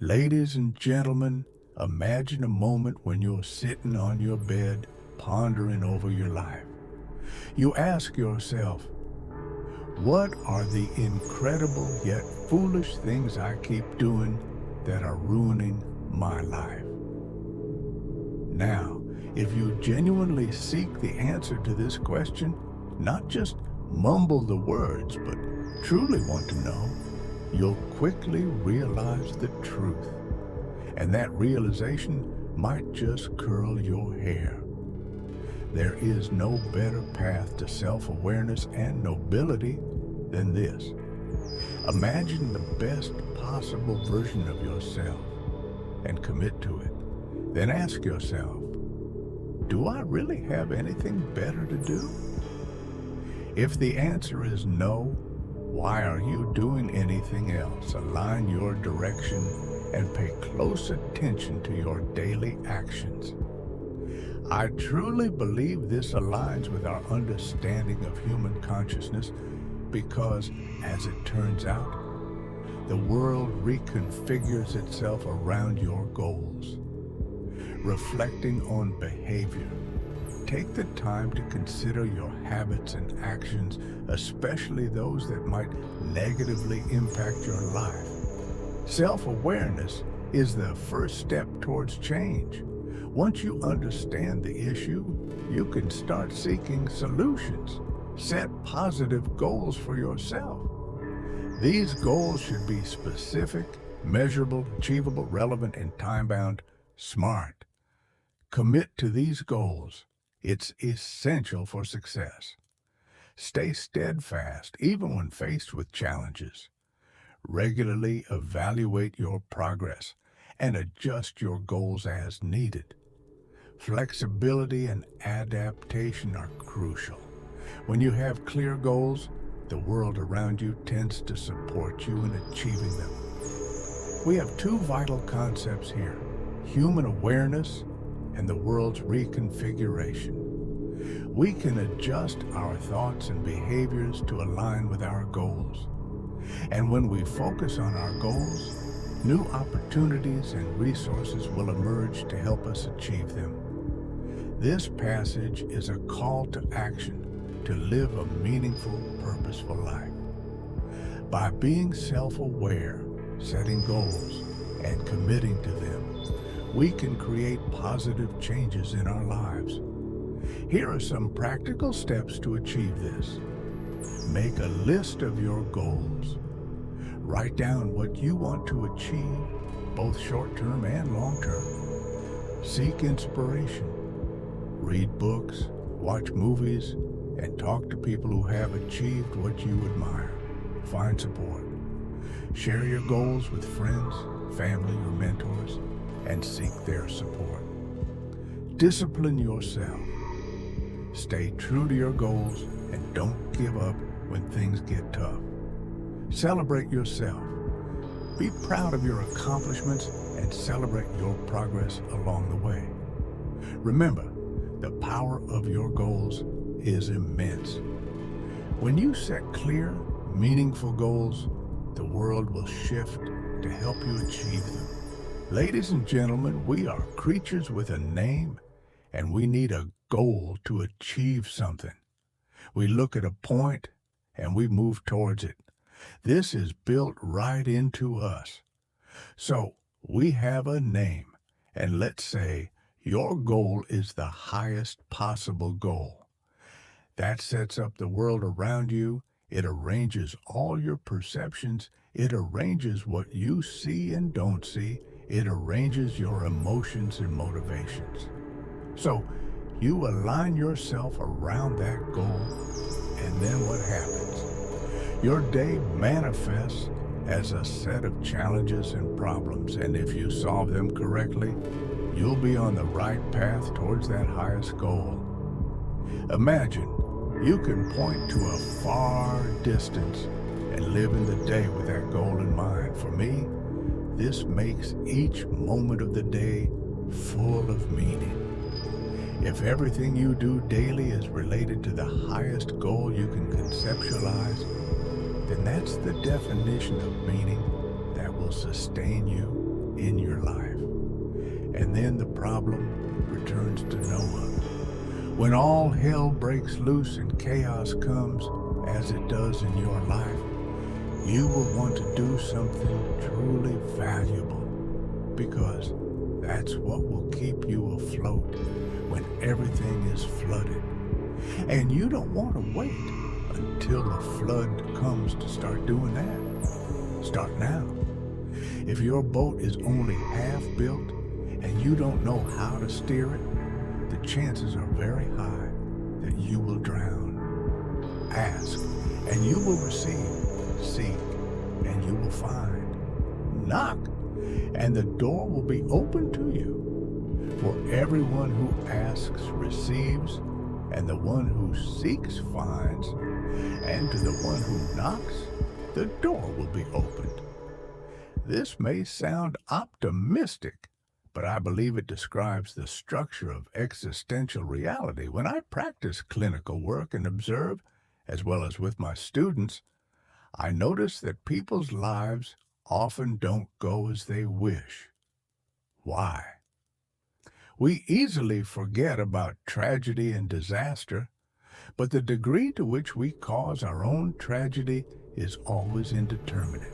Ladies and gentlemen, imagine a moment when you're sitting on your bed pondering over your life. You ask yourself, what are the incredible yet foolish things I keep doing that are ruining my life? Now, if you genuinely seek the answer to this question, not just mumble the words, but truly want to know, you'll quickly realize the truth. And that realization might just curl your hair. There is no better path to self-awareness and nobility than this. Imagine the best possible version of yourself and commit to it. Then ask yourself, do I really have anything better to do? If the answer is no, why are you doing anything else? Align your direction and pay close attention to your daily actions. I truly believe this aligns with our understanding of human consciousness because, as it turns out, the world reconfigures itself around your goals. Reflecting on behavior, take the time to consider your habits and actions, especially those that might negatively impact your life. Self-awareness is the first step towards change. Once you understand the issue, you can start seeking solutions. Set positive goals for yourself. These goals should be specific, measurable, achievable, relevant, and time-bound. Smart. Commit to these goals. It's essential for success. Stay steadfast even when faced with challenges. Regularly evaluate your progress and adjust your goals as needed. Flexibility and adaptation are crucial. When you have clear goals, the world around you tends to support you in achieving them. We have two vital concepts here: human awareness and the world's reconfiguration. We can adjust our thoughts and behaviors to align with our goals. And when we focus on our goals, new opportunities and resources will emerge to help us achieve them. This passage is a call to action to live a meaningful, purposeful life. By being self-aware, setting goals, and committing to them, we can create positive changes in our lives. Here are some practical steps to achieve this. Make a list of your goals. Write down what you want to achieve, both short-term and long-term. Seek inspiration. Read books, watch movies, and talk to people who have achieved what you admire. Find support. Share your goals with friends, family, or mentors, and seek their support. Discipline yourself. Stay true to your goals and don't give up when things get tough. Celebrate yourself. Be proud of your accomplishments and celebrate your progress along the way. Remember, the power of your goals is immense. When you set clear, meaningful goals, the world will shift to help you achieve them. Ladies and gentlemen, we are creatures with a name, and we need a goal to achieve something. We look at a point, and we move towards it. This is built right into us. So, we have a name, and let's say your goal is the highest possible goal. That sets up the world around you. It arranges all your perceptions. It arranges what you see and don't see. It arranges your emotions and motivations. So, you align yourself around that goal, and then what happens? Your day manifests as a set of challenges and problems, and if you solve them correctly, you'll be on the right path towards that highest goal. Imagine you can point to a far distance and live in the day with that goal in mind. For me, this makes each moment of the day full of meaning. If everything you do daily is related to the highest goal you can conceptualize, then that's the definition of meaning that will sustain you problem returns to Noah. When all hell breaks loose and chaos comes, as it does in your life, you will want to do something truly valuable, because that's what will keep you afloat when everything is flooded. And you don't want to wait until the flood comes to start doing that. Start now. If your boat is only half built and you don't know how to steer it, the chances are very high that you will drown. Ask, and you will receive. Seek, and you will find. Knock, and the door will be open to you. For everyone who asks receives, and the one who seeks finds, and to the one who knocks, the door will be opened. This may sound optimistic, but I believe it describes the structure of existential reality. When I practice clinical work and observe, as well as with my students, I notice that people's lives often don't go as they wish. Why? We easily forget about tragedy and disaster, but the degree to which we cause our own tragedy is always indeterminate.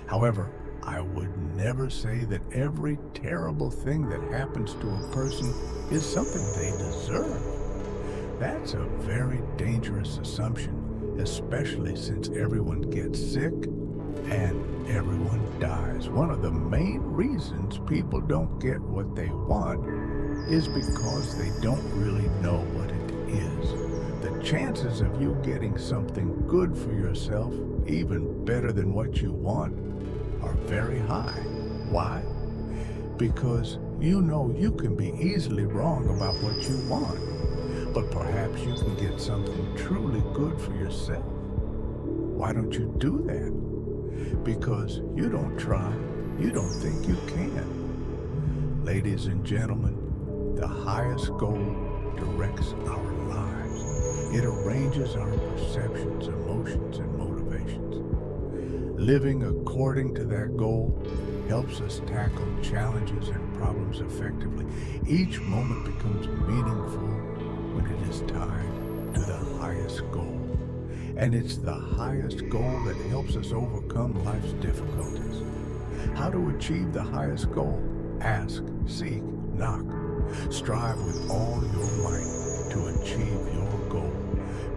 However, I would never say that every terrible thing that happens to a person is something they deserve. That's a very dangerous assumption, especially since everyone gets sick and everyone dies. One of the main reasons people don't get what they want is because they don't really know what it is. The chances of you getting something good for yourself, even better than what you want, are very high. Why? Because you know you can be easily wrong about what you want, but perhaps you can get something truly good for yourself. Why don't you do that? Because you don't try, you don't think you can. Ladies and gentlemen, the highest goal directs our lives. It arranges our perceptions, emotions, and motivations. Living according to that goal helps us tackle challenges and problems effectively. Each moment becomes meaningful when it is tied to the highest goal. And it's the highest goal that helps us overcome life's difficulties. How to achieve the highest goal? Ask, seek, knock. Strive with all your might to achieve your goal.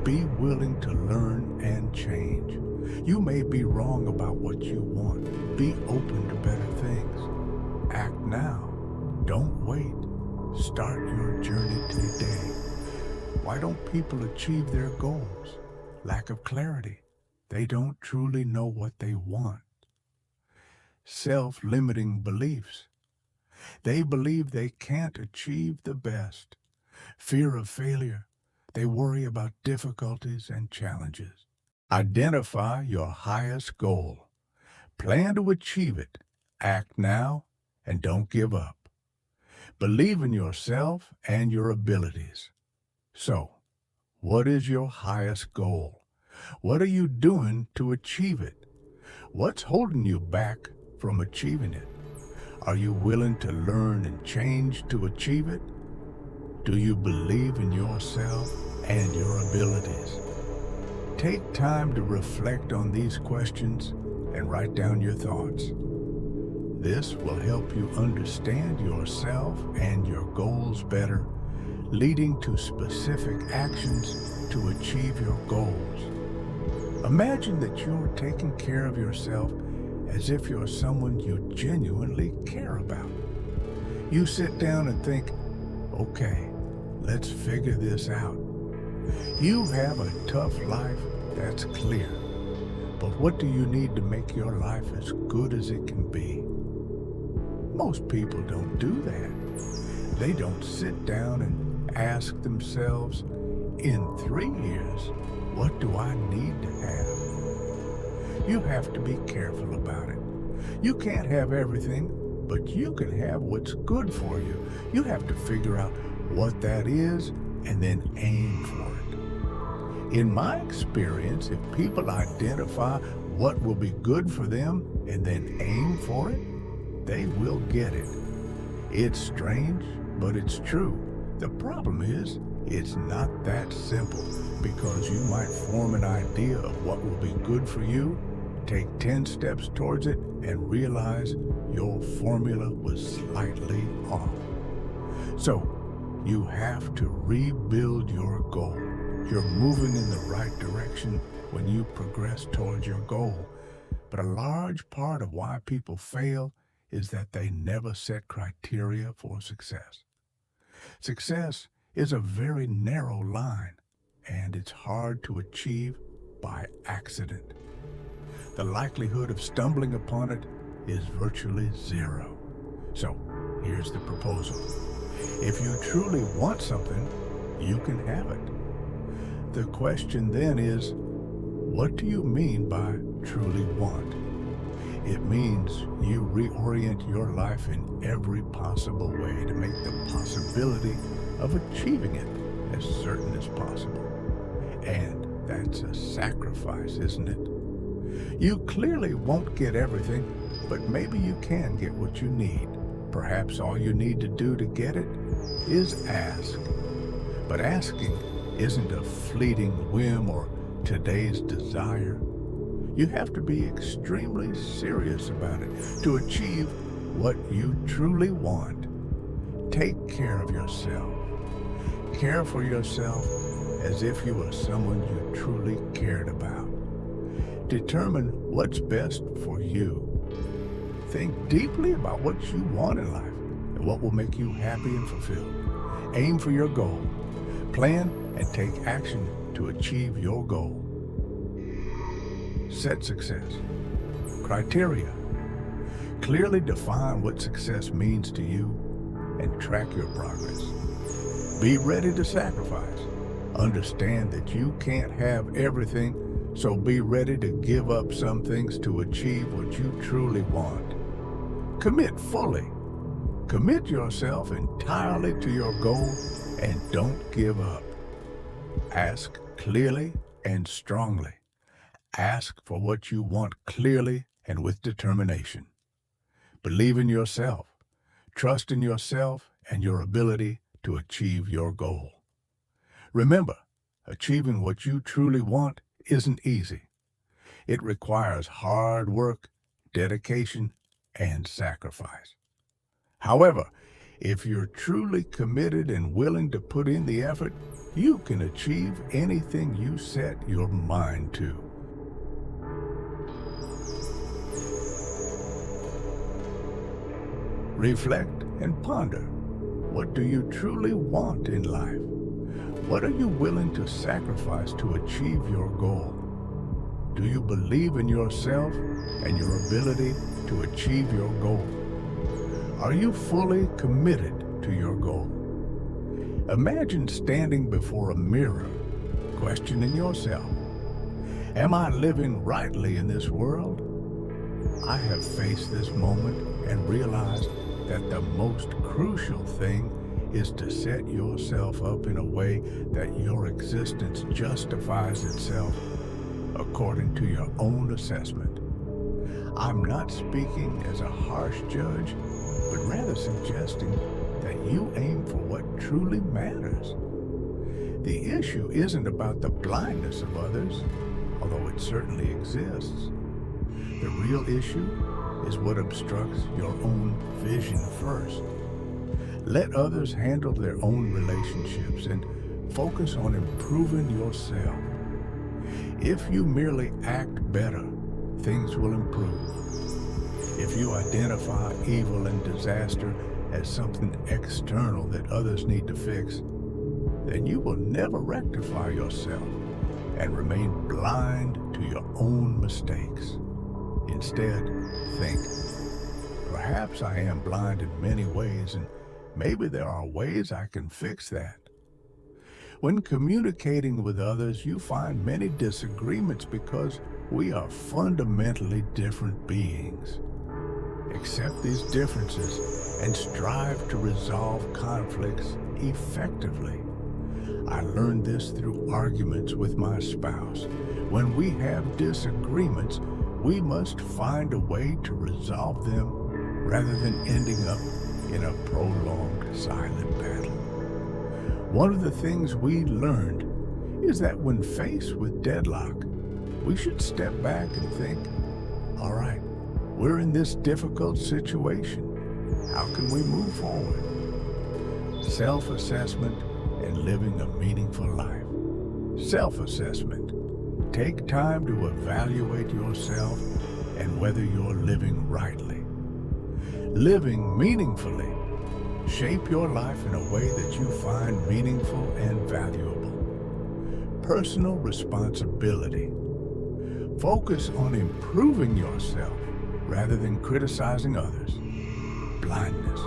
Be willing to learn and change. You may be wrong about what you want. Be open to better things. Act now. Don't wait. Start your journey today. Why don't people achieve their goals? Lack of clarity. They don't truly know what they want. Self-limiting beliefs. They believe they can't achieve the best. Fear of failure. They worry about difficulties and challenges. Identify your highest goal. Plan to achieve it. Act now and don't give up. Believe in yourself and your abilities. So, what is your highest goal? What are you doing to achieve it? What's holding you back from achieving it? Are you willing to learn and change to achieve it? Do you believe in yourself and your abilities? Take time to reflect on these questions and write down your thoughts. This will help you understand yourself and your goals better, leading to specific actions to achieve your goals. Imagine that you're taking care of yourself as if you're someone you genuinely care about. You sit down and think, okay, let's figure this out. You have a tough life, that's clear. But what do you need to make your life as good as it can be? Most people don't do that. They don't sit down and ask themselves, in 3 years, what do I need to have? You have to be careful about it. You can't have everything, but you can have what's good for you. You have to figure out what that is and then aim for it. In my experience, if people identify what will be good for them and then aim for it, they will get it. It's strange, but it's true. The problem is, it's not that simple, because you might form an idea of what will be good for you, take 10 steps towards it, and realize your formula was slightly off. So, you have to rebuild your goal. You're moving in the right direction when you progress towards your goal. But a large part of why people fail is that they never set criteria for success. Success is a very narrow line, and it's hard to achieve by accident. The likelihood of stumbling upon it is virtually zero. So, here's the proposal. If you truly want something, you can have it. The question then is, what do you mean by truly want? It means you reorient your life in every possible way to make the possibility of achieving it as certain as possible. And that's a sacrifice, isn't it? You clearly won't get everything, but maybe you can get what you need. Perhaps all you need to do to get it is ask. But asking isn't a fleeting whim or today's desire. You have to be extremely serious about it to achieve what you truly want. Take care of yourself. Care for yourself as if you were someone you truly cared about. Determine what's best for you. Think deeply about what you want in life and what will make you happy and fulfilled. Aim for your goal. Plan and take action to achieve your goal. Set success. Criteria. Clearly define what success means to you and track your progress. Be ready to sacrifice. Understand that you can't have everything, so be ready to give up some things to achieve what you truly want. Commit fully. Commit yourself entirely to your goal and don't give up. Ask clearly and strongly. Ask for what you want clearly and with determination. Believe in yourself. Trust in yourself and your ability to achieve your goal. Remember, achieving what you truly want isn't easy. It requires hard work, dedication, and sacrifice. However, if you're truly committed and willing to put in the effort, you can achieve anything you set your mind to. Reflect and ponder. What do you truly want in life? What are you willing to sacrifice to achieve your goal? Do you believe in yourself and your ability to achieve your goal? Are you fully committed to your goal? Imagine standing before a mirror, questioning yourself. Am I living rightly in this world? I have faced this moment and realized that the most crucial thing is to set yourself up in a way that your existence justifies itself according to your own assessment. I'm not speaking as a harsh judge, but rather suggesting that you aim for what truly matters. The issue isn't about the blindness of others, although it certainly exists. The real issue is what obstructs your own vision first. Let others handle their own relationships and focus on improving yourself. If you merely act better, things will improve. If you identify evil and disaster as something external that others need to fix, then you will never rectify yourself and remain blind to your own mistakes. Instead, think, perhaps I am blind in many ways, and maybe there are ways I can fix that. When communicating with others, you find many disagreements because we are fundamentally different beings. Accept these differences and strive to resolve conflicts effectively. I learned this through arguments with my spouse. When we have disagreements, we must find a way to resolve them rather than ending up in a prolonged silent battle. One of the things we learned is that when faced with deadlock, we should step back and think, all right, we're in this difficult situation. How can we move forward? Self-assessment and living a meaningful life. Self-assessment. Take time to evaluate yourself and whether you're living rightly. Living meaningfully. Shape your life in a way that you find meaningful and valuable. Personal responsibility. Focus on improving yourself rather than criticizing others. Blindness.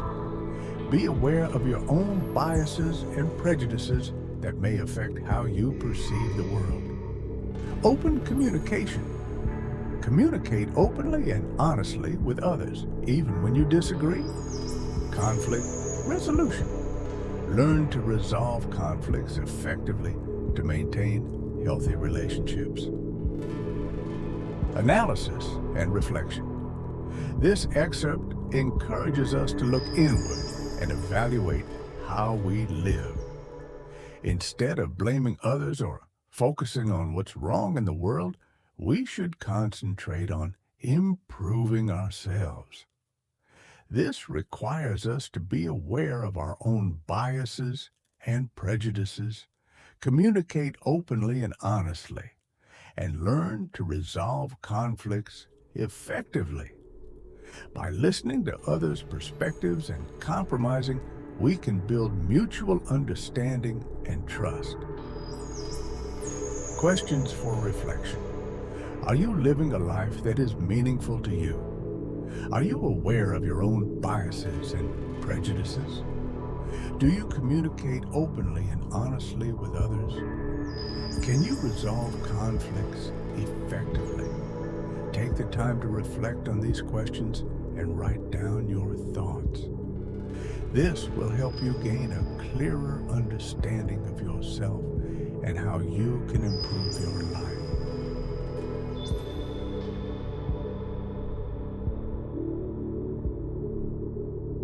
Be aware of your own biases and prejudices that may affect how you perceive the world. Open communication. Communicate openly and honestly with others, even when you disagree. Conflict resolution. Learn to resolve conflicts effectively to maintain healthy relationships. Analysis and reflection. This excerpt encourages us to look inward and evaluate how we live. Instead of blaming others or focusing on what's wrong in the world, we should concentrate on improving ourselves. This requires us to be aware of our own biases and prejudices, communicate openly and honestly, and learn to resolve conflicts effectively. By listening to others' perspectives and compromising, we can build mutual understanding and trust. Questions for reflection. Are you living a life that is meaningful to you? Are you aware of your own biases and prejudices? Do you communicate openly and honestly with others? Can you resolve conflicts effectively? Take the time to reflect on these questions and write down your thoughts. This will help you gain a clearer understanding of yourself and how you can improve your life.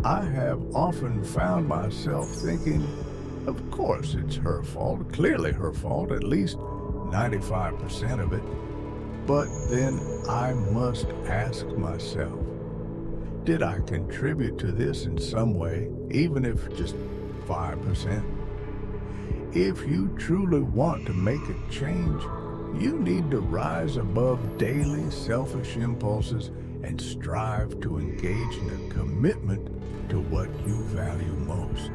I have often found myself thinking, of course it's her fault, clearly her fault, at least 95% of it. But then I must ask myself, did I contribute to this in some way, even if just 5%? If you truly want to make a change, you need to rise above daily selfish impulses and strive to engage in a commitment to what you value most.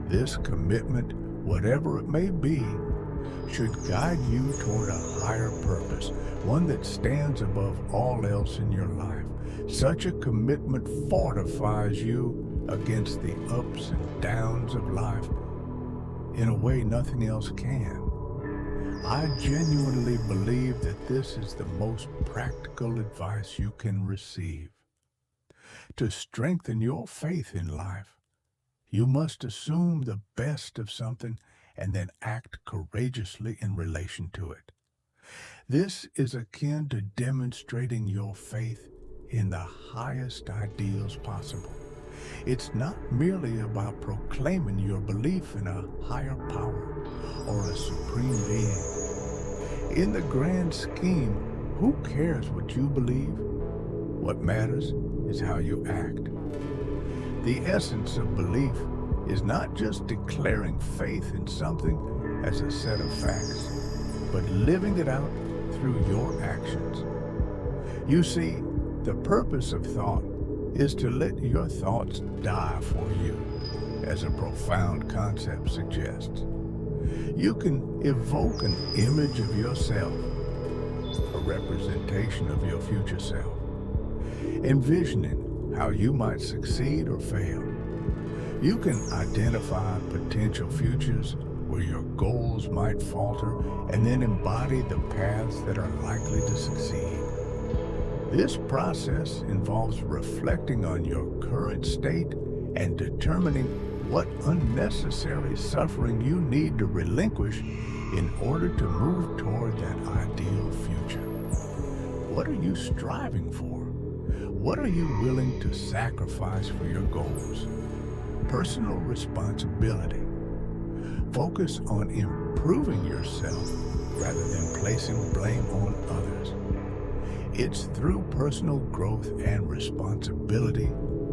This commitment, whatever it may be, should guide you toward a higher purpose, one that stands above all else in your life. Such a commitment fortifies you against the ups and downs of life in a way nothing else can. I genuinely believe that this is the most practical advice you can receive. To strengthen your faith in life, you must assume the best of something and then act courageously in relation to it. This is akin to demonstrating your faith in the highest ideals possible. It's not merely about proclaiming your belief in a higher power or a supreme being. In the grand scheme, who cares what you believe? What matters is how you act. The essence of belief is not just declaring faith in something as a set of facts, but living it out through your actions. You see, the purpose of thought is to let your thoughts die for you, as a profound concept suggests. You can evoke an image of yourself, a representation of your future self, envisioning how you might succeed or fail. You can identify potential futures where your goals might falter and then embody the paths that are likely to succeed. This process involves reflecting on your current state and determining what unnecessary suffering you need to relinquish in order to move toward that ideal future. What are you striving for? What are you willing to sacrifice for your goals? Personal responsibility. Focus on improving yourself rather than placing blame on others. It's through personal growth and responsibility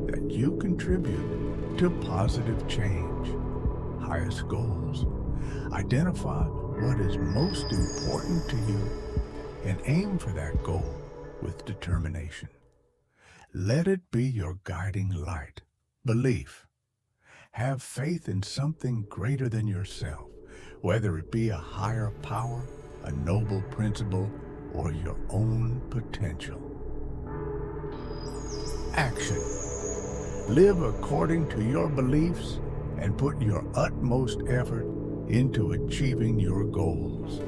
that you contribute to positive change. Highest goals. Identify what is most important to you and aim for that goal with determination. Let it be your guiding light. Belief. Have faith in something greater than yourself, whether it be a higher power, a noble principle, or your own potential. Action. Live according to your beliefs and put your utmost effort into achieving your goals.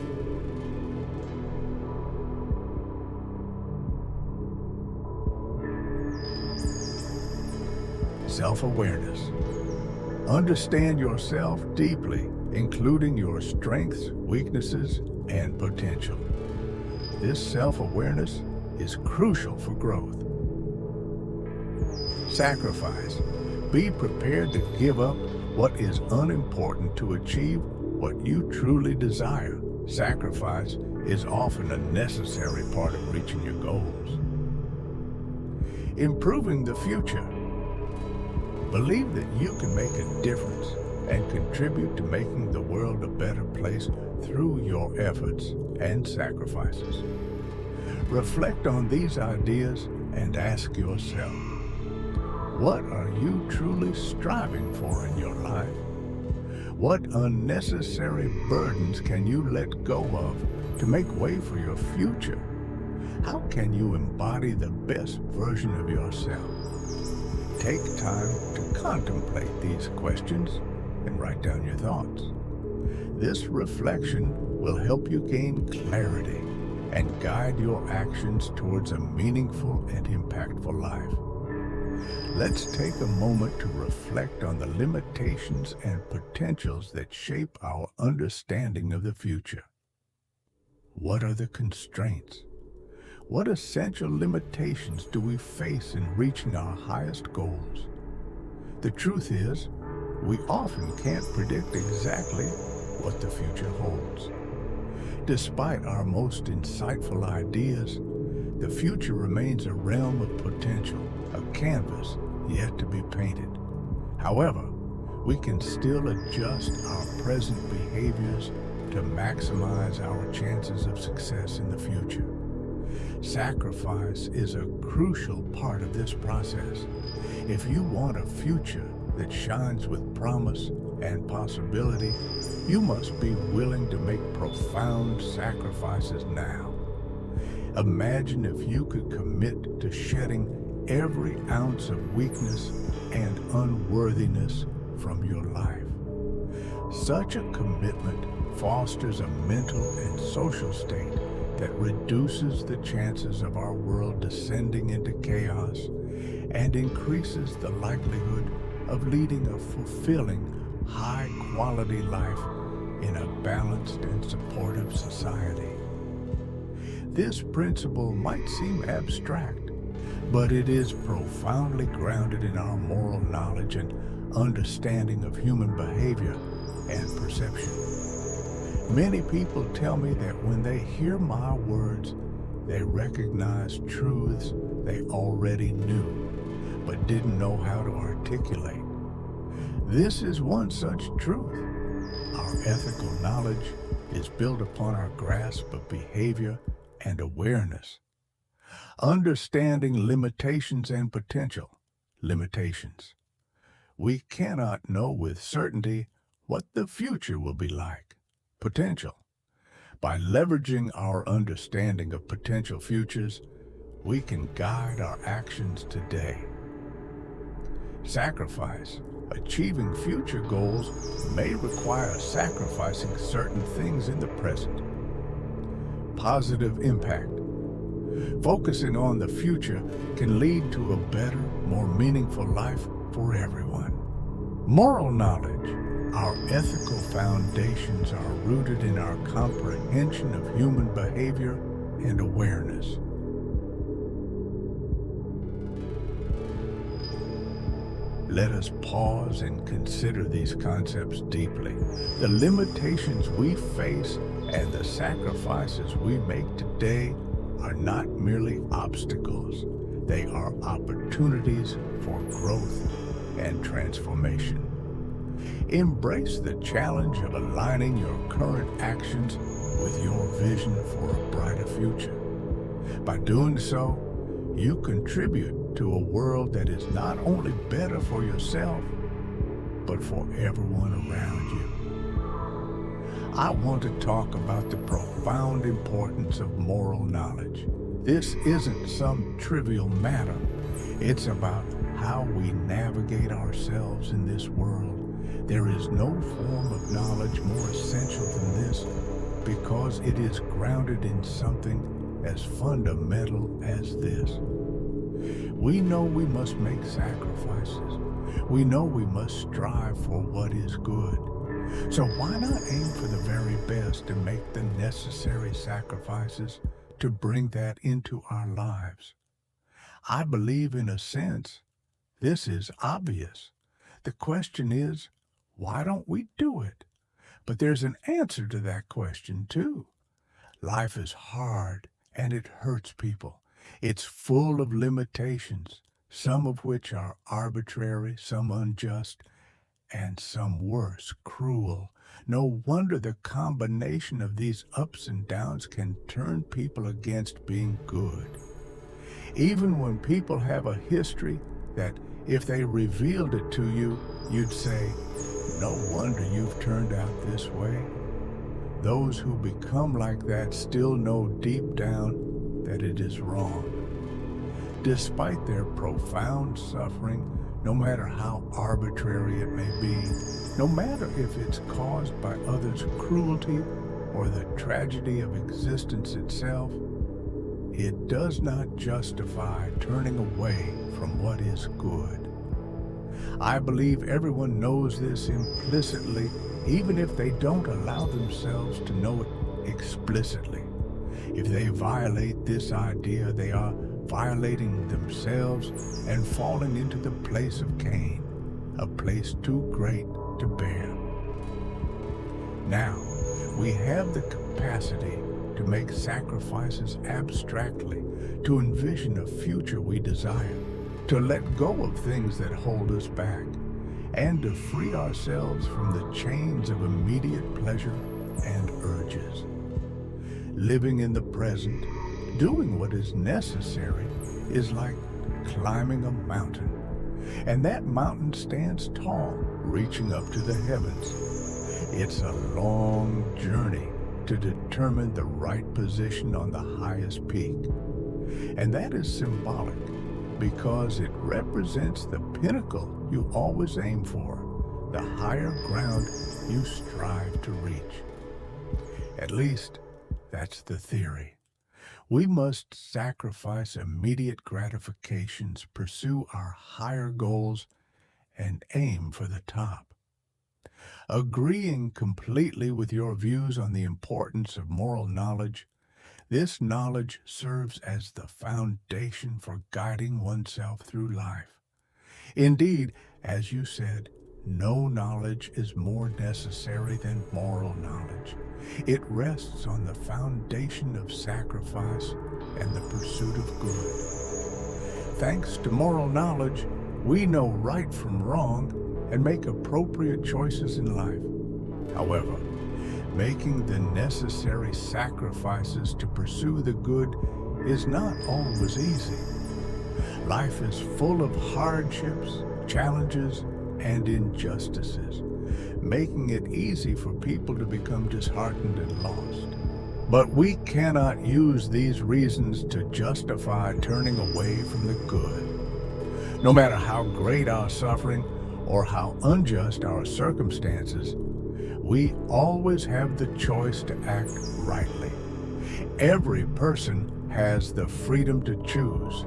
Self-awareness. Understand yourself deeply, including your strengths, weaknesses, and potential. This self-awareness is crucial for growth. Sacrifice. Be prepared to give up what is unimportant to achieve what you truly desire. Sacrifice is often a necessary part of reaching your goals. Improving the future. Believe that you can make a difference and contribute to making the world a better place through your efforts and sacrifices. Reflect on these ideas and ask yourself, what are you truly striving for in your life? What unnecessary burdens can you let go of to make way for your future? How can you embody the best version of yourself? Take time to contemplate these questions and write down your thoughts. This reflection will help you gain clarity and guide your actions towards a meaningful and impactful life. Let's take a moment to reflect on the limitations and potentials that shape our understanding of the future. What are the constraints? What essential limitations do we face in reaching our highest goals? The truth is, we often can't predict exactly what the future holds. Despite our most insightful ideas, the future remains a realm of potential, a canvas yet to be painted. However, we can still adjust our present behaviors to maximize our chances of success in the future. Sacrifice is a crucial part of this process. If you want a future that shines with promise and possibility, you must be willing to make profound sacrifices now. Imagine if you could commit to shedding every ounce of weakness and unworthiness from your life. Such a commitment fosters a mental and social state that reduces the chances of our world descending into chaos and increases the likelihood of leading a fulfilling, high-quality life in a balanced and supportive society. This principle might seem abstract, but it is profoundly grounded in our moral knowledge and understanding of human behavior and perception. Many people tell me that when they hear my words, they recognize truths they already knew, but didn't know how to articulate. This is one such truth. Our ethical knowledge is built upon our grasp of behavior and awareness. Understanding limitations and potential. Limitations. We cannot know with certainty what the future will be like. Potential. By leveraging our understanding of potential futures, we can guide our actions today. Sacrifice. Achieving future goals may require sacrificing certain things in the present. Positive impact. Focusing on the future can lead to a better, more meaningful life for everyone. Moral knowledge. Our ethical foundations are rooted in our comprehension of human behavior and awareness. Let us pause and consider these concepts deeply. The limitations we face and the sacrifices we make today are not merely obstacles. They are opportunities for growth and transformation. Embrace the challenge of aligning your current actions with your vision for a brighter future. By doing so, you contribute to a world that is not only better for yourself, but for everyone around you. I want to talk about the profound importance of moral knowledge. This isn't some trivial matter. It's about how we navigate ourselves in this world. There is no form of knowledge more essential than this because it is grounded in something as fundamental as this. We know we must make sacrifices. We know we must strive for what is good. So why not aim for the very best and make the necessary sacrifices to bring that into our lives? I believe in a sense, this is obvious. The question is, why don't we do it? But there's an answer to that question too. Life is hard and it hurts people. It's full of limitations, some of which are arbitrary, some unjust, and some worse, cruel. No wonder the combination of these ups and downs can turn people against being good. Even when people have a history that if they revealed it to you, you'd say, no wonder you've turned out this way. Those who become like that still know deep down that it is wrong. Despite their profound suffering, no matter how arbitrary it may be, no matter if it's caused by others' cruelty or the tragedy of existence itself, it does not justify turning away from what is good. I believe everyone knows this implicitly, even if they don't allow themselves to know it explicitly. If they violate this idea, they are violating themselves and falling into the place of Cain, a place too great to bear. Now, we have the capacity to make sacrifices abstractly, to envision a future we desire, to let go of things that hold us back, and to free ourselves from the chains of immediate pleasure and urges. Living in the present, doing what is necessary, is like climbing a mountain. And that mountain stands tall, reaching up to the heavens. It's a long journey to determine the right position on the highest peak. And that is symbolic because it represents the pinnacle you always aim for, the higher ground you strive to reach. At least, that's the theory. We must sacrifice immediate gratifications, pursue our higher goals, and aim for the top. Agreeing completely with your views on the importance of moral knowledge, this knowledge serves as the foundation for guiding oneself through life. Indeed, as you said, no knowledge is more necessary than moral knowledge. It rests on the foundation of sacrifice and the pursuit of good. Thanks to moral knowledge, we know right from wrong and make appropriate choices in life. However, making the necessary sacrifices to pursue the good is not always easy. Life is full of hardships, challenges, and injustices, making it easy for people to become disheartened and lost. But we cannot use these reasons to justify turning away from the good. No matter how great our suffering or how unjust our circumstances, we always have the choice to act rightly. Every person has the freedom to choose.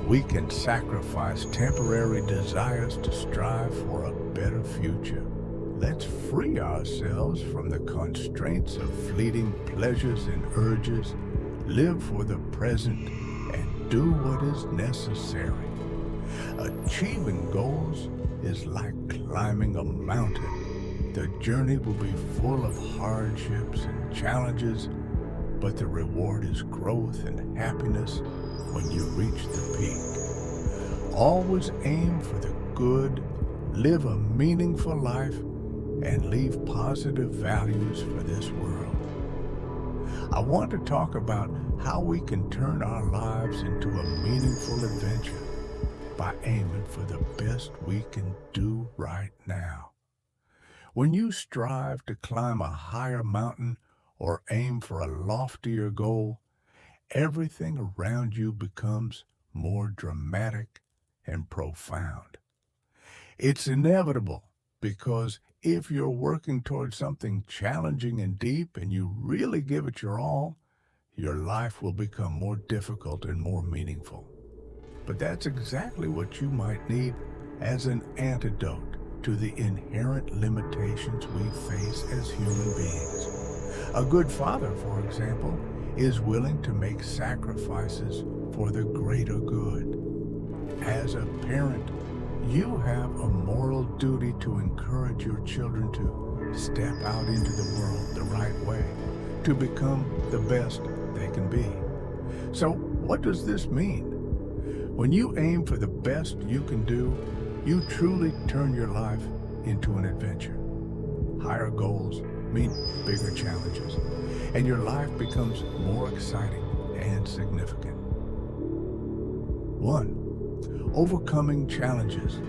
We can sacrifice temporary desires to strive for a better future. Let's free ourselves from the constraints of fleeting pleasures and urges, live for the present, and do what is necessary. Achieving goals is like climbing a mountain. The journey will be full of hardships and challenges, but the reward is growth and happiness when you reach the peak. Always aim for the good, live a meaningful life, and leave positive values for this world. I want to talk about how we can turn our lives into a meaningful adventure by aiming for the best we can do right now. When you strive to climb a higher mountain or aim for a loftier goal, everything around you becomes more dramatic and profound. It's inevitable because if you're working towards something challenging and deep and you really give it your all, your life will become more difficult and more meaningful. But that's exactly what you might need as an antidote to the inherent limitations we face as human beings. A good father, for example, is willing to make sacrifices for the greater good. As a parent, you have a moral duty to encourage your children to step out into the world the right way, to become the best they can be. So, what does this mean? When you aim for the best you can do, you truly turn your life into an adventure. Higher goals mean bigger challenges, and your life becomes more exciting and significant. 1. Overcoming challenges.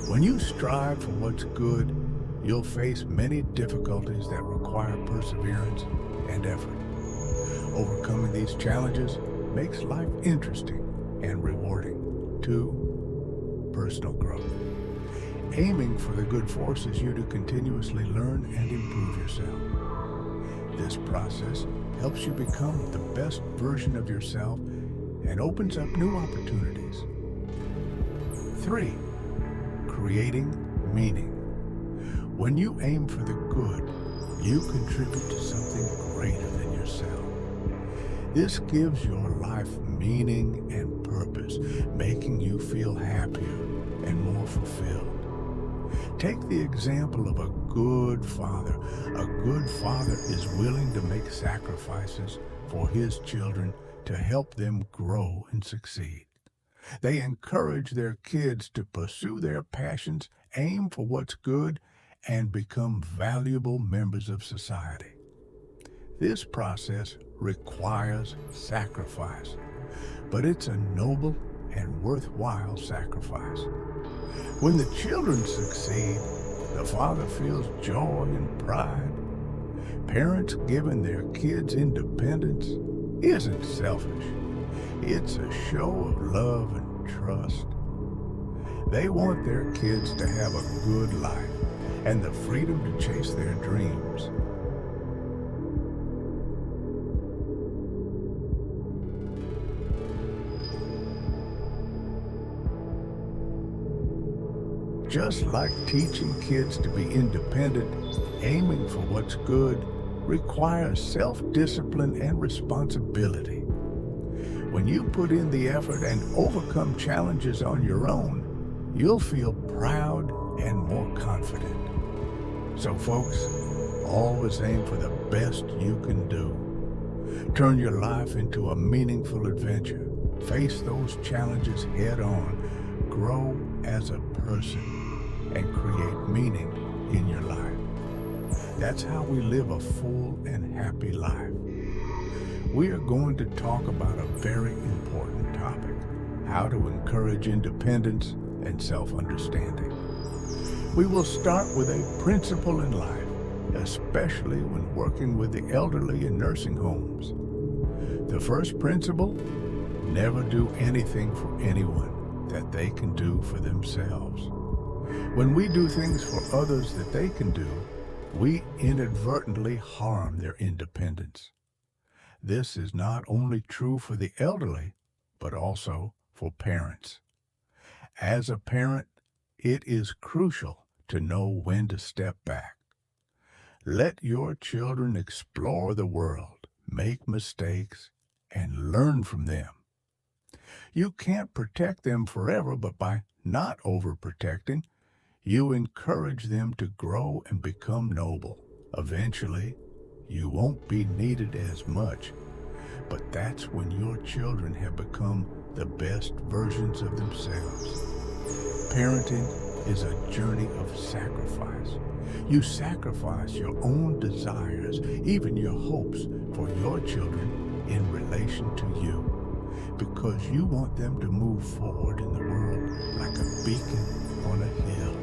When you strive for what's good, you'll face many difficulties that require perseverance and effort. Overcoming these challenges makes life interesting and rewarding. 2. Personal growth. Aiming for the good forces you to continuously learn and improve yourself. This process helps you become the best version of yourself and opens up new opportunities. 3. Creating meaning. When you aim for the good, you contribute to something greater than yourself. This gives your life meaning and purpose, making you feel happier and more fulfilled. Take the example of a good father. A good father is willing to make sacrifices for his children to help them grow and succeed. They encourage their kids to pursue their passions, aim for what's good, and become valuable members of society. This process requires sacrifice, but it's a noble and worthwhile sacrifice. When the children succeed, the father feels joy and pride. Parents giving their kids independence isn't selfish. It's a show of love and trust. They want their kids to have a good life and the freedom to chase their dreams. Just like teaching kids to be independent, aiming for what's good requires self-discipline and responsibility. When you put in the effort and overcome challenges on your own, you'll feel proud and more confident. So folks, always aim for the best you can do. Turn your life into a meaningful adventure. Face those challenges head on. Grow as a person and create meaning in your life. That's how we live a full and happy life. We are going to talk about a very important topic: how to encourage independence and self-understanding. We will start with a principle in life, especially when working with the elderly in nursing homes. The first principle: never do anything for anyone that they can do for themselves. When we do things for others that they can do, we inadvertently harm their independence. This is not only true for the elderly, but also for parents. As a parent, it is crucial to know when to step back. Let your children explore the world, make mistakes, and learn from them. You can't protect them forever, but by not overprotecting, You encourage them to grow and become noble. Eventually, you won't be needed as much, but that's when your children have become the best versions of themselves. Parenting is a journey of sacrifice. You sacrifice your own desires, even your hopes, for your children in relation to you, because you want them to move forward in the world like a beacon on a hill.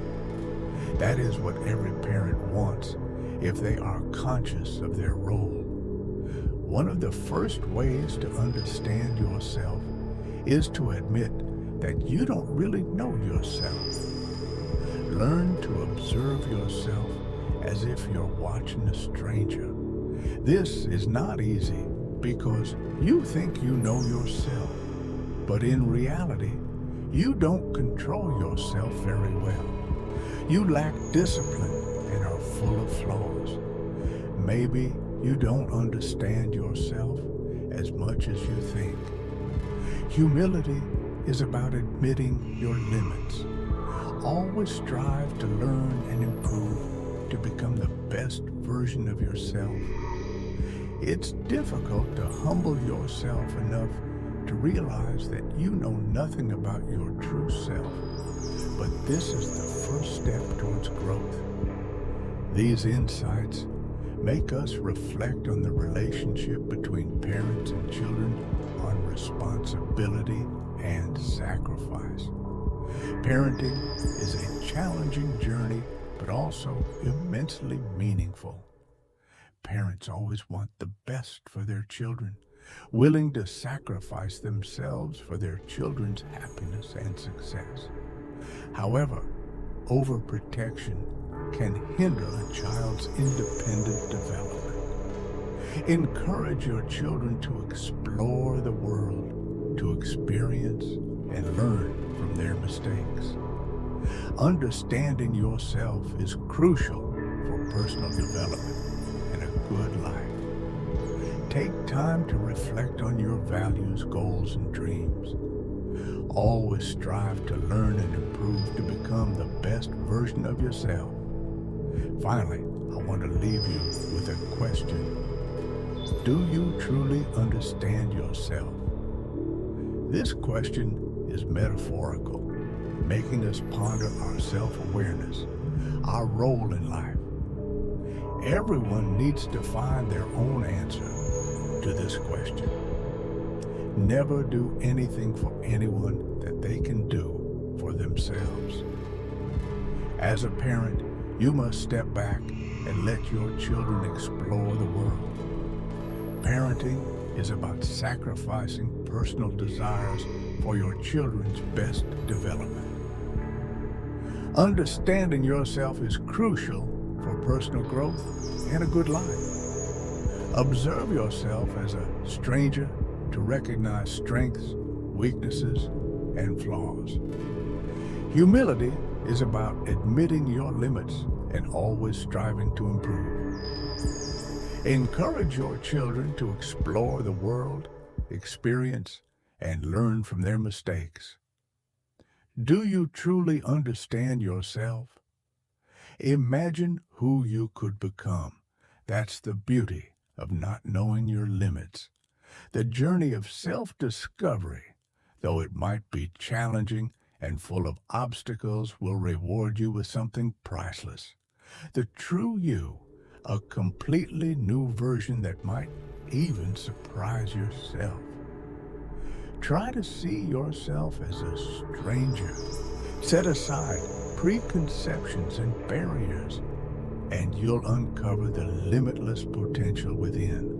That is what every parent wants if they are conscious of their role. One of the first ways to understand yourself is to admit that you don't really know yourself. Learn to observe yourself as if you're watching a stranger. This is not easy because you think you know yourself, but in reality, you don't control yourself very well. You lack discipline and are full of flaws. Maybe you don't understand yourself as much as you think. Humility is about admitting your limits. Always strive to learn and improve to become the best version of yourself. It's difficult to humble yourself enough to realize that you know nothing about your true self, but this is the first step towards growth. These insights make us reflect on the relationship between parents and children, on responsibility and sacrifice. Parenting is a challenging journey, but also immensely meaningful. Parents always want the best for their children, willing to sacrifice themselves for their children's happiness and success. However, overprotection can hinder a child's independent development. Encourage your children to explore the world, to experience and learn from their mistakes. Understanding yourself is crucial for personal development and a good life. Take time to reflect on your values, goals, and dreams. Always strive to learn and improve to become the best version of yourself. Finally, I want to leave you with a question. Do you truly understand yourself? This question is metaphorical, making us ponder our self-awareness, our role in life. Everyone needs to find their own answer to this question. Never do anything for anyone that they can do for themselves. As a parent, you must step back and let your children explore the world. Parenting is about sacrificing personal desires for your children's best development. Understanding yourself is crucial for personal growth and a good life. Observe yourself as a stranger to recognize strengths, weaknesses, and flaws. Humility is about admitting your limits and always striving to improve. Encourage your children to explore the world, experience, and learn from their mistakes. Do you truly understand yourself? Imagine who you could become. That's the beauty of not knowing your limits. The journey of self-discovery, though it might be challenging and full of obstacles, will reward you with something priceless. The true you, a completely new version that might even surprise yourself. Try to see yourself as a stranger. Set aside preconceptions and barriers, and you'll uncover the limitless potential within.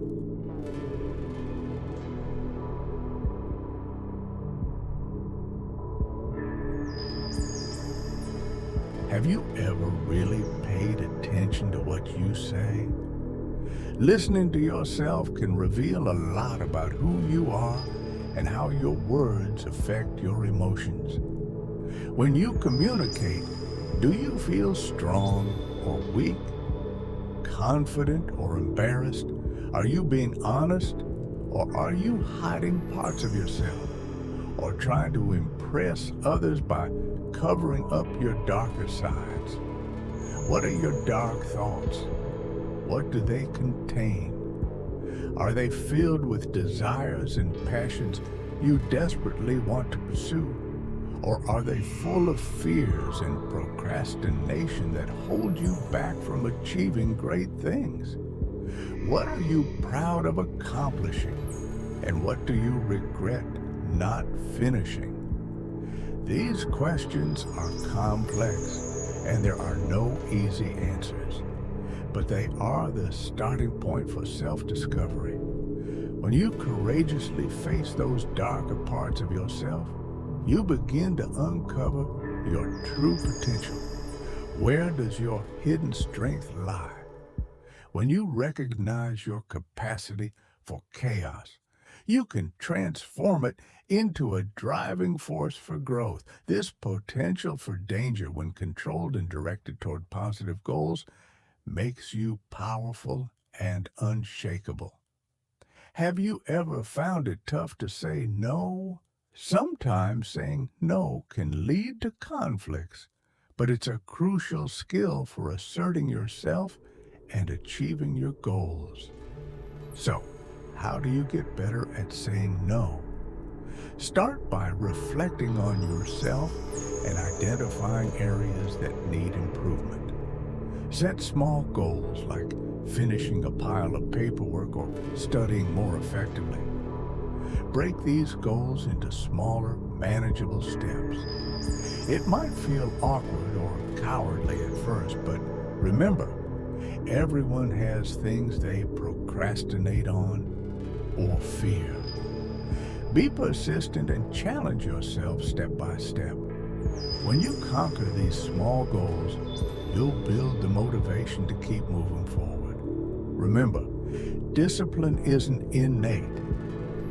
Have you ever really paid attention to what you say? Listening to yourself can reveal a lot about who you are and how your words affect your emotions. When you communicate, do you feel strong or weak? Confident or embarrassed? Are you being honest, or are you hiding parts of yourself or trying to impress others by covering up your darker sides? What are your dark thoughts? What do they contain? Are they filled with desires and passions you desperately want to pursue? Or are they full of fears and procrastination that hold you back from achieving great things? What are you proud of accomplishing? And what do you regret not finishing? These questions are complex, and there are no easy answers. But they are the starting point for self-discovery. When you courageously face those darker parts of yourself, you begin to uncover your true potential. Where does your hidden strength lie? When you recognize your capacity for chaos, you can transform it into a driving force for growth. This potential for danger, when controlled and directed toward positive goals, makes you powerful and unshakable. Have you ever found it tough to say no? Sometimes saying no can lead to conflicts, but it's a crucial skill for asserting yourself and achieving your goals. So, how do you get better at saying no? Start by reflecting on yourself and identifying areas that need improvement. Set small goals like finishing a pile of paperwork or studying more effectively. Break these goals into smaller, manageable steps. It might feel awkward or cowardly at first, but remember, everyone has things they procrastinate on or fear. Be persistent and challenge yourself step by step. When you conquer these small goals, you'll build the motivation to keep moving forward. Remember, discipline isn't innate.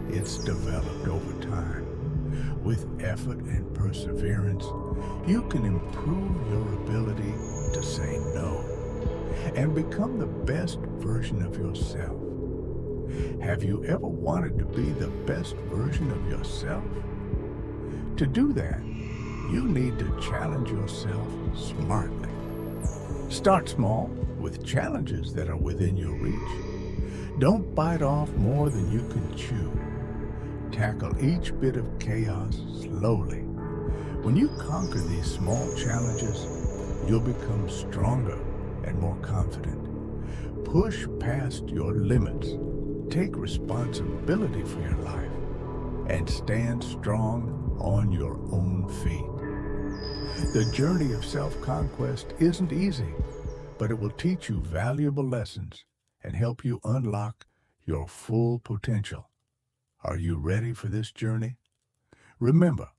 It's developed over time. With effort and perseverance, you can improve your ability to say no and become the best version of yourself. Have you ever wanted to be the best version of yourself? To do that, you need to challenge yourself smartly. Start small with challenges that are within your reach. Don't bite off more than you can chew. Tackle each bit of chaos slowly. When you conquer these small challenges, you'll become stronger and more confident. Push past your limits. Take responsibility for your life and stand strong on your own feet. The journey of self-conquest isn't easy, but it will teach you valuable lessons and help you unlock your full potential. Are you ready for this journey? Remember,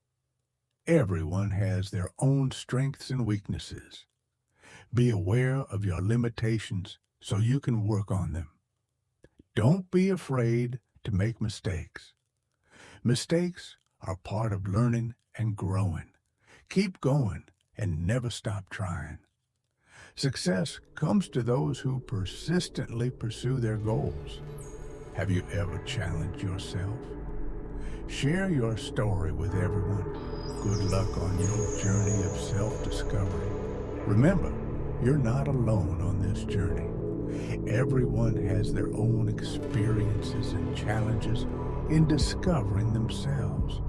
everyone has their own strengths and weaknesses. Be aware of your limitations so you can work on them. Don't be afraid to make mistakes. Mistakes are part of learning and growing. Keep going and never stop trying. Success comes to those who persistently pursue their goals. Have you ever challenged yourself? Share your story with everyone. Good luck on your journey of self-discovery. Remember, you're not alone on this journey. Everyone has their own experiences and challenges in discovering themselves.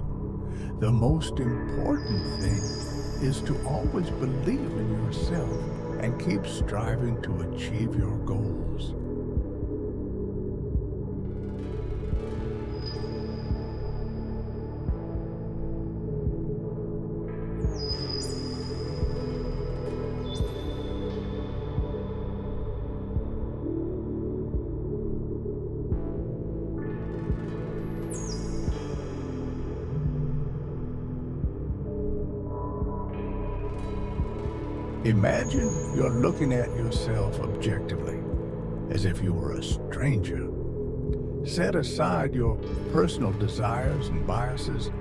The most important thing is to always believe in yourself and keep striving to achieve your goals. Imagine you're looking at yourself objectively, as if you were a stranger. Set aside your personal desires and biases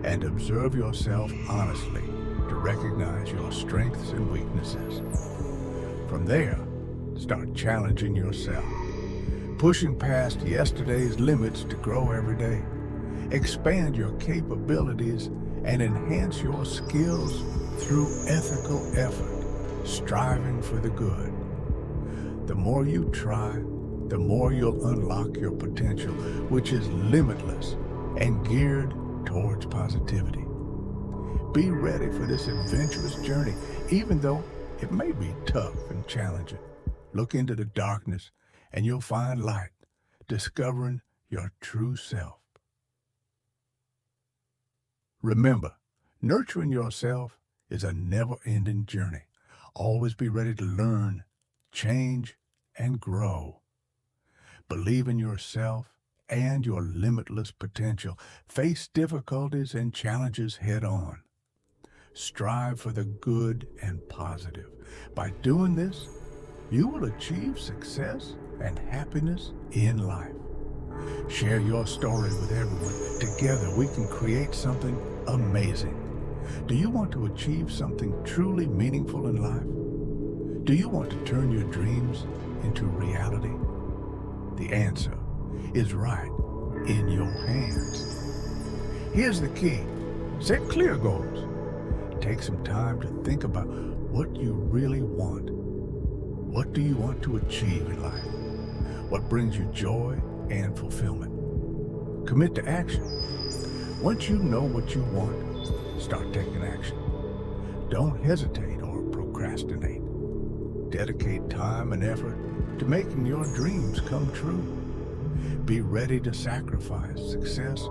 and observe yourself honestly to recognize your strengths and weaknesses. From there, start challenging yourself, pushing past yesterday's limits to grow every day. Expand your capabilities and enhance your skills through ethical effort, striving for the good. The more you try, the more you'll unlock your potential, which is limitless and geared towards positivity. Be ready for this adventurous journey, even though it may be tough and challenging. Look into the darkness and you'll find light, discovering your true self. Remember, nurturing yourself is a never-ending journey. Always be ready to learn, change, and grow. Believe in yourself and your limitless potential. Face difficulties and challenges head on. Strive for the good and positive. By doing this, you will achieve success and happiness in life. Share your story with everyone. Together, we can create something amazing. Do you want to achieve something truly meaningful in life? Do you want to turn your dreams into reality? The answer is right in your hands. Here's the key. Set clear goals. Take some time to think about what you really want. What do you want to achieve in life? What brings you joy and fulfillment? Commit to action. Once you know what you want, start taking action. Don't hesitate or procrastinate. Dedicate time and effort to making your dreams come true. Be ready to sacrifice. Success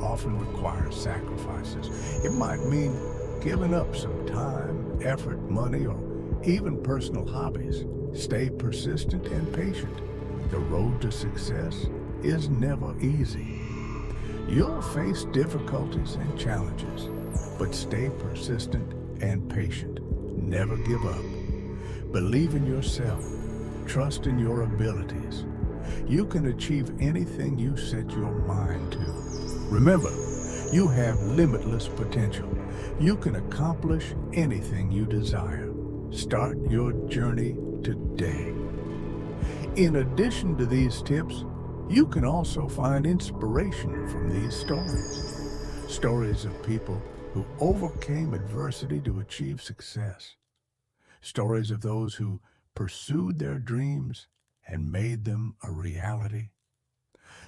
often requires sacrifices. It might mean giving up some time, effort, money, or even personal hobbies. Stay persistent and patient. The road to success is never easy. You'll face difficulties and challenges, but stay persistent and patient. Never give up. Believe in yourself. Trust in your abilities. You can achieve anything you set your mind to. Remember, you have limitless potential. You can accomplish anything you desire. Start your journey today. In addition to these tips, you can also find inspiration from these stories. Stories of people who overcame adversity to achieve success. Stories of those who pursued their dreams and made them a reality.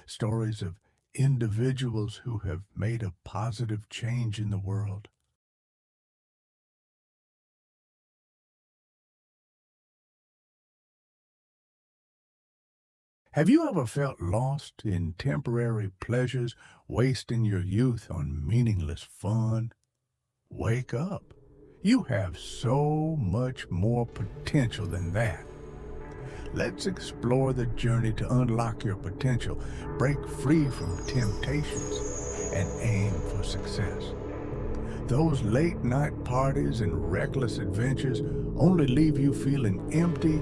Stories of individuals who have made a positive change in the world. Have you ever felt lost in temporary pleasures, wasting your youth on meaningless fun? Wake up. You have so much more potential than that. Let's explore the journey to unlock your potential, break free from temptations, and aim for success. Those late-night parties and reckless adventures only leave you feeling empty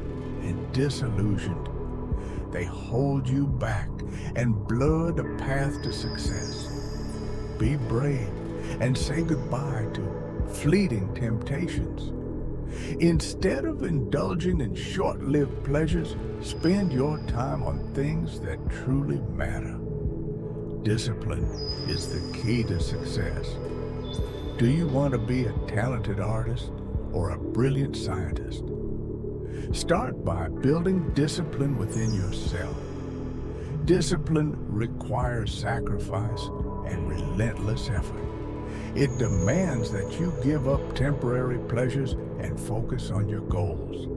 and disillusioned. They hold you back and blur the path to success. Be brave and say goodbye to fleeting temptations. Instead of indulging in short-lived pleasures, spend your time on things that truly matter. Discipline is the key to success. Do you want to be a talented artist or a brilliant scientist? Start by building discipline within yourself. Discipline requires sacrifice and relentless effort. It demands that you give up temporary pleasures and focus on your goals.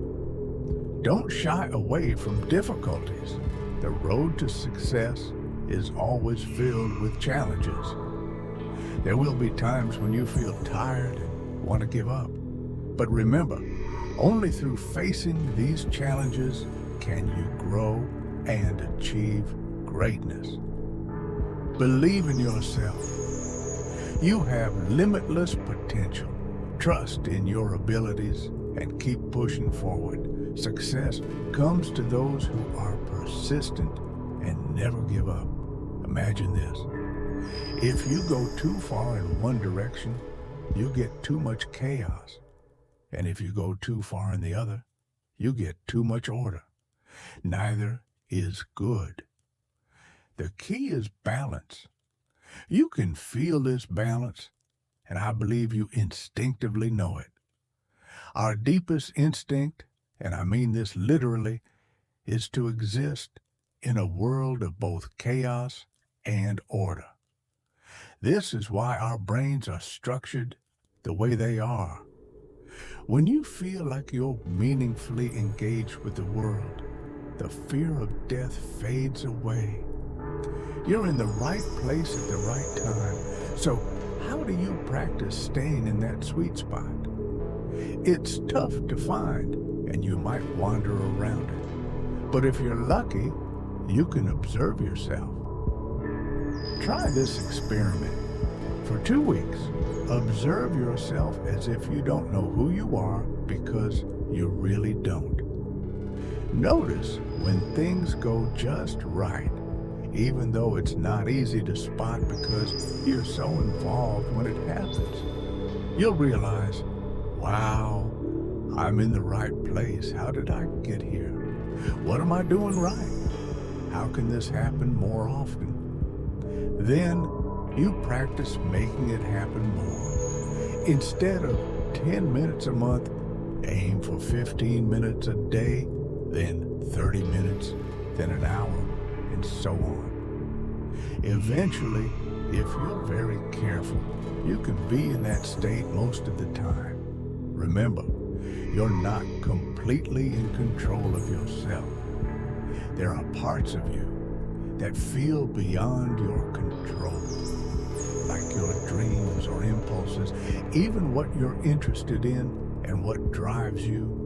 Don't shy away from difficulties. The road to success is always filled with challenges. There will be times when you feel tired and want to give up. But remember, only through facing these challenges can you grow and achieve greatness. Believe in yourself. You have limitless potential. Trust in your abilities and keep pushing forward. Success comes to those who are persistent and never give up. Imagine this. If you go too far in one direction, you get too much chaos. And if you go too far in the other, you get too much order. Neither is good. The key is balance. You can feel this balance and I believe you instinctively know it. Our deepest instinct, and I mean this literally, is to exist in a world of both chaos and order. This is why our brains are structured the way they are. When you feel like you're meaningfully engaged with the world, the fear of death fades away. You're in the right place at the right time. So how do you practice staying in that sweet spot? It's tough to find, and you might wander around it. But if you're lucky, you can observe yourself. Try this experiment. For 2 weeks, observe yourself as if you don't know who you are because you really don't. Notice when things go just right, even though it's not easy to spot because you're so involved when it happens. You'll realize, wow, I'm in the right place. How did I get here? What am I doing right? How can this happen more often? Then you practice making it happen more. Instead of 10 minutes a month, aim for 15 minutes a day, then 30 minutes, then an hour, and so on. Eventually, if you're very careful, you can be in that state most of the time. Remember, you're not completely in control of yourself. There are parts of you that feel beyond your control, like your dreams or impulses, even what you're interested in and what drives you.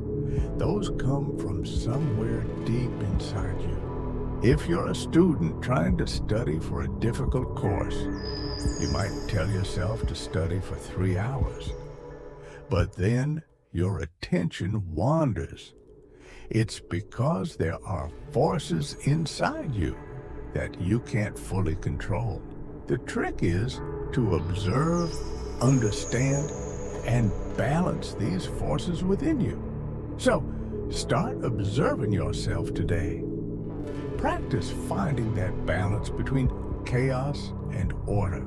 Those come from somewhere deep inside you. If you're a student trying to study for a difficult course, you might tell yourself to study for 3 hours. But then your attention wanders. It's because there are forces inside you that you can't fully control. The trick is to observe, understand, and balance these forces within you. So, start observing yourself today. Practice finding that balance between chaos and order.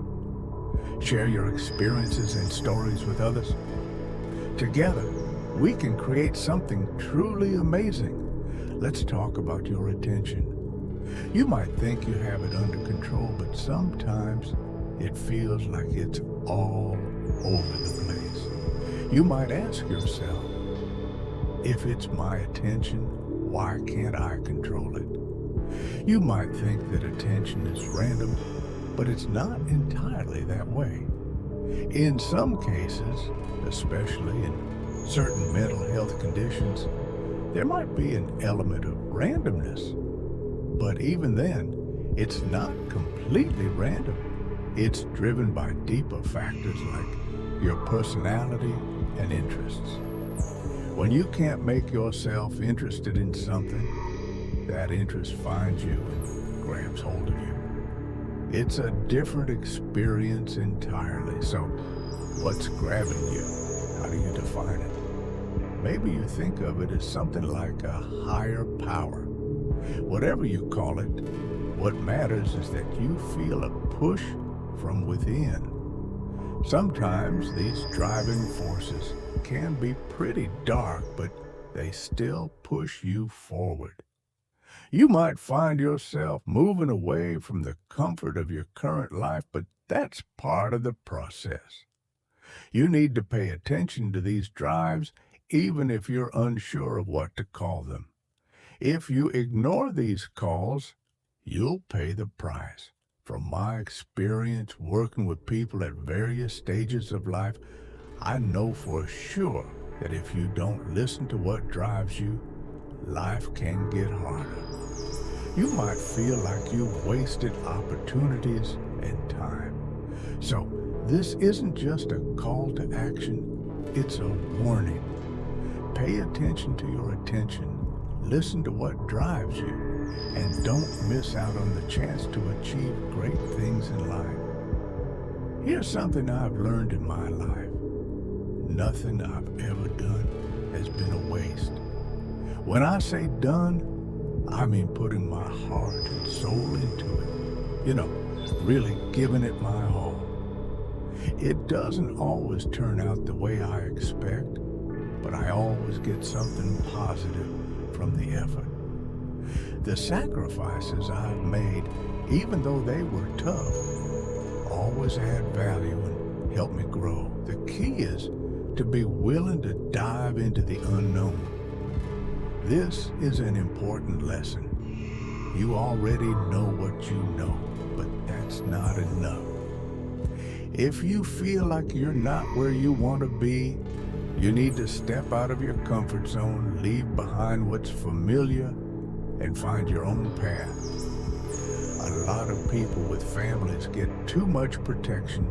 Share your experiences and stories with others. Together, we can create something truly amazing. Let's talk about your attention. You might think you have it under control, but sometimes it feels like it's all over the place. You might ask yourself, if it's my attention, why can't I control it? You might think that attention is random, but it's not entirely that way. In some cases, especially in certain mental health conditions, there might be an element of randomness. But even then, it's not completely random. It's driven by deeper factors like your personality and interests. When you can't make yourself interested in something, that interest finds you and grabs hold of you. It's a different experience entirely. So, what's grabbing you? How do you define it? Maybe you think of it as something like a higher power. Whatever you call it, what matters is that you feel a push from within. Sometimes these driving forces can be pretty dark, but they still push you forward. You might find yourself moving away from the comfort of your current life, but that's part of the process. You need to pay attention to these drives, even if you're unsure of what to call them. If you ignore these calls, you'll pay the price. From my experience working with people at various stages of life, I know for sure that if you don't listen to what drives you, life can get harder. You might feel like you've wasted opportunities and time. So this isn't just a call to action, it's a warning. Pay attention to your attention, listen to what drives you, and don't miss out on the chance to achieve great things in life. Here's something I've learned in my life. Nothing I've ever done has been a waste. When I say done, I mean putting my heart and soul into it. Really giving it my all. It doesn't always turn out the way I expect, but I always get something positive from the effort. The sacrifices I've made, even though they were tough, always add value and help me grow. The key is to be willing to dive into the unknown. This is an important lesson. You already know what you know, but that's not enough. If you feel like you're not where you want to be, you need to step out of your comfort zone, leave behind what's familiar, and find your own path. A lot of people with families get too much protection,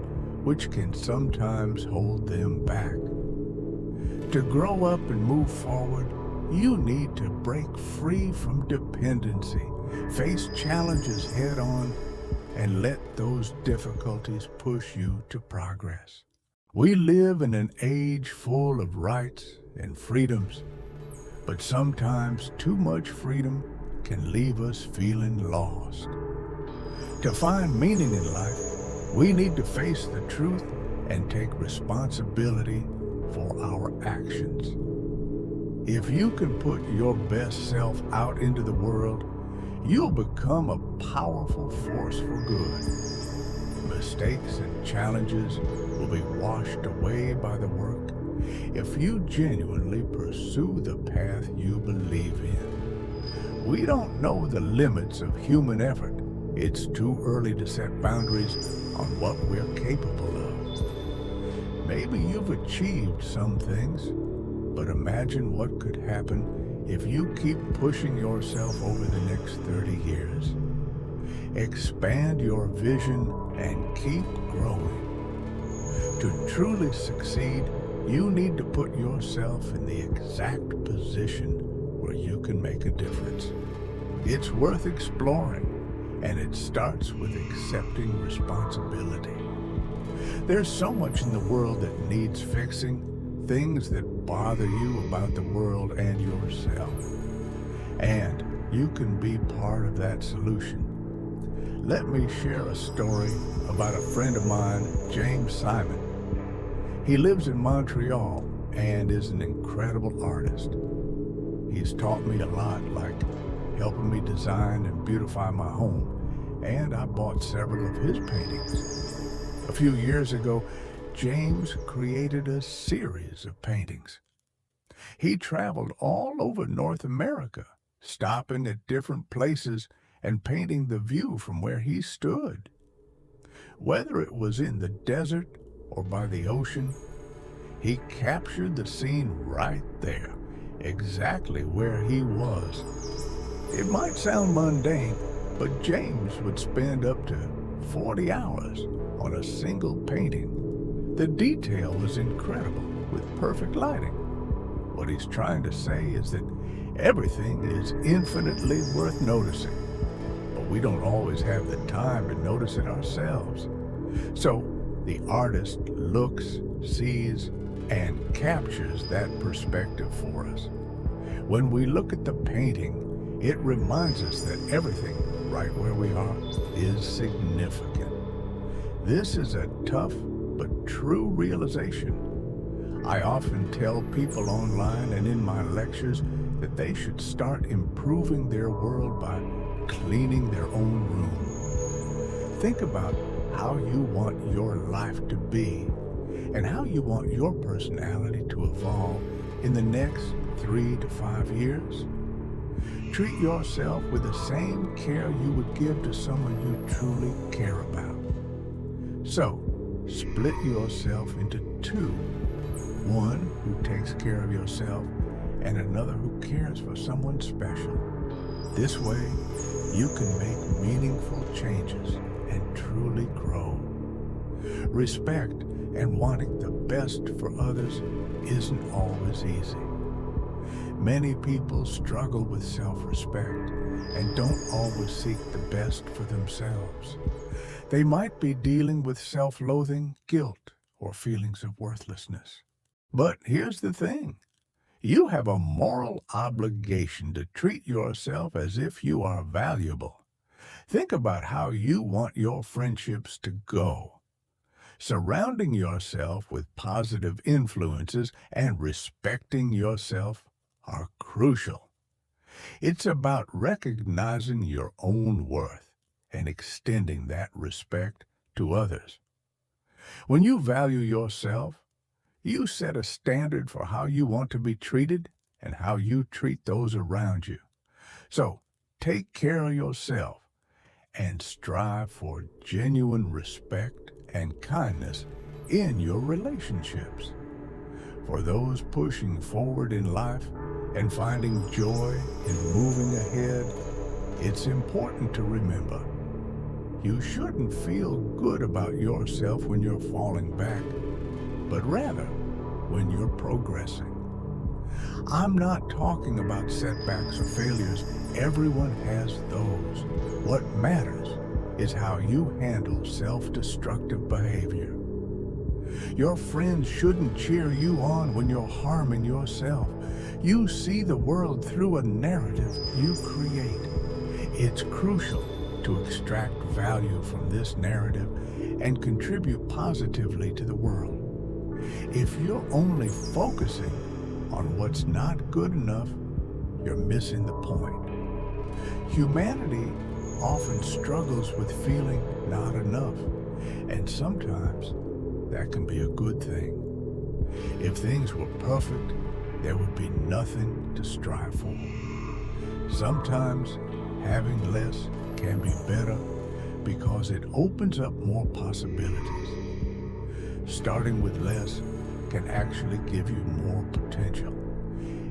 which can sometimes hold them back. To grow up and move forward, you need to break free from dependency, face challenges head on, and let those difficulties push you to progress. We live in an age full of rights and freedoms, but sometimes too much freedom can leave us feeling lost. To find meaning in life, we need to face the truth and take responsibility for our actions. If you can put your best self out into the world, you'll become a powerful force for good. Mistakes and challenges will be washed away by the work if you genuinely pursue the path you believe in. We don't know the limits of human effort. It's too early to set boundaries on what we're capable of. Maybe you've achieved some things, but imagine what could happen if you keep pushing yourself over the next 30 years. Expand your vision and keep growing. To truly succeed, you need to put yourself in the exact position where you can make a difference. It's worth exploring, and it starts with accepting responsibility. There's so much in the world that needs fixing, things that bother you about the world and yourself. And you can be part of that solution. Let me share a story about a friend of mine, James Simon. He lives in Montreal and is an incredible artist. He's taught me a lot, like helping me design and beautify my home, and I bought several of his paintings. A few years ago, James created a series of paintings. He traveled all over North America, stopping at different places and painting the view from where he stood. Whether it was in the desert or by the ocean, he captured the scene right there, exactly where he was. It might sound mundane, but James would spend up to 40 hours on a single painting. The detail was incredible, with perfect lighting. What he's trying to say is that everything is infinitely worth noticing, but we don't always have the time to notice it ourselves. So the artist looks, sees, and captures that perspective for us. When we look at the painting, it reminds us that everything, right where we are, is significant. This is a tough but true realization. I often tell people online and in my lectures that they should start improving their world by cleaning their own room. Think about how you want your life to be and how you want your personality to evolve in the next 3 to 5 years. Treat yourself with the same care you would give to someone you truly care about. So, split yourself into two. One who takes care of yourself and another who cares for someone special. This way, you can make meaningful changes and truly grow. Respect and wanting the best for others isn't always easy. Many people struggle with self-respect and don't always seek the best for themselves. They might be dealing with self-loathing, guilt, or feelings of worthlessness. But here's the thing. You have a moral obligation to treat yourself as if you are valuable. Think about how you want your friendships to go. Surrounding yourself with positive influences and respecting yourself are crucial. It's about recognizing your own worth and extending that respect to others. When you value yourself, you set a standard for how you want to be treated and how you treat those around you. So, take care of yourself and strive for genuine respect and kindness in your relationships. For those pushing forward in life and finding joy in moving ahead, it's important to remember you shouldn't feel good about yourself when you're falling back, but rather when you're progressing. I'm not talking about setbacks or failures. Everyone has those. What matters is how you handle self-destructive behavior. Your friends shouldn't cheer you on when you're harming yourself. You see the world through a narrative you create. It's crucial to extract value from this narrative and contribute positively to the world. If you're only focusing on what's not good enough, you're missing the point. Humanity often struggles with feeling not enough, and sometimes that can be a good thing. If things were perfect, there would be nothing to strive for. Sometimes having less can be better because it opens up more possibilities. Starting with less can actually give you more potential.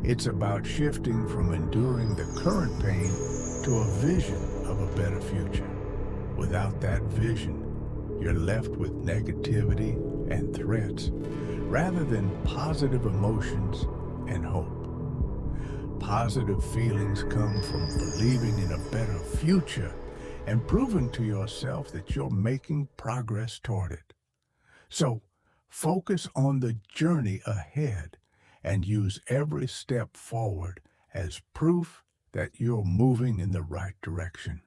It's about shifting from enduring the current pain to a vision of a better future. Without that vision, you're left with negativity and threats rather than positive emotions and hope. Positive feelings come from believing in a better future and proving to yourself that you're making progress toward it. So, focus on the journey ahead and use every step forward as proof that you're moving in the right direction.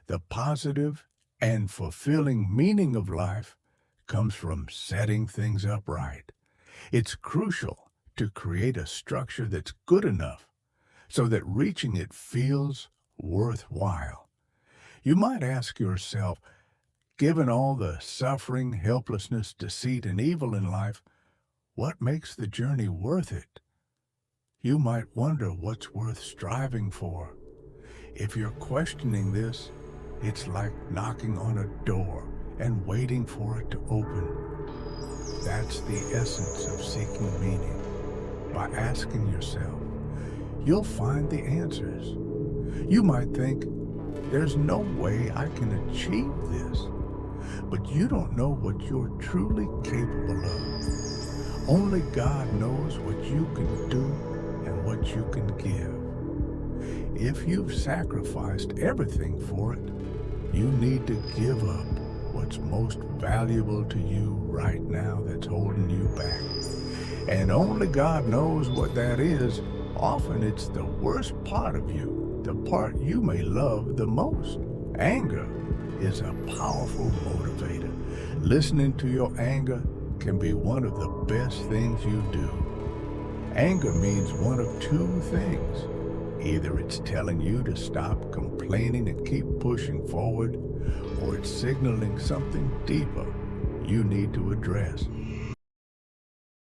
The positive and fulfilling meaning of life comes from setting things up right. It's crucial to create a structure that's good enough so that reaching it feels worthwhile. You might ask yourself, given all the suffering, helplessness, deceit, and evil in life, what makes the journey worth it? You might wonder what's worth striving for. If you're questioning this, it's like knocking on a door and waiting for it to open. That's the essence of seeking meaning. By asking yourself, you'll find the answers. You might think, there's no way I can achieve this. But you don't know what you're truly capable of. Only God knows what you can do and what you can give. If you've sacrificed everything for it, you need to give up what's most valuable to you right now that's holding you back. And only God knows what that is. Often it's the worst part of you, the part you may love the most. Anger is a powerful motivator. Listening to your anger can be one of the best things you do. Anger means one of two things. Either it's telling you to stop complaining and keep pushing forward, or it's signaling something deeper you need to address.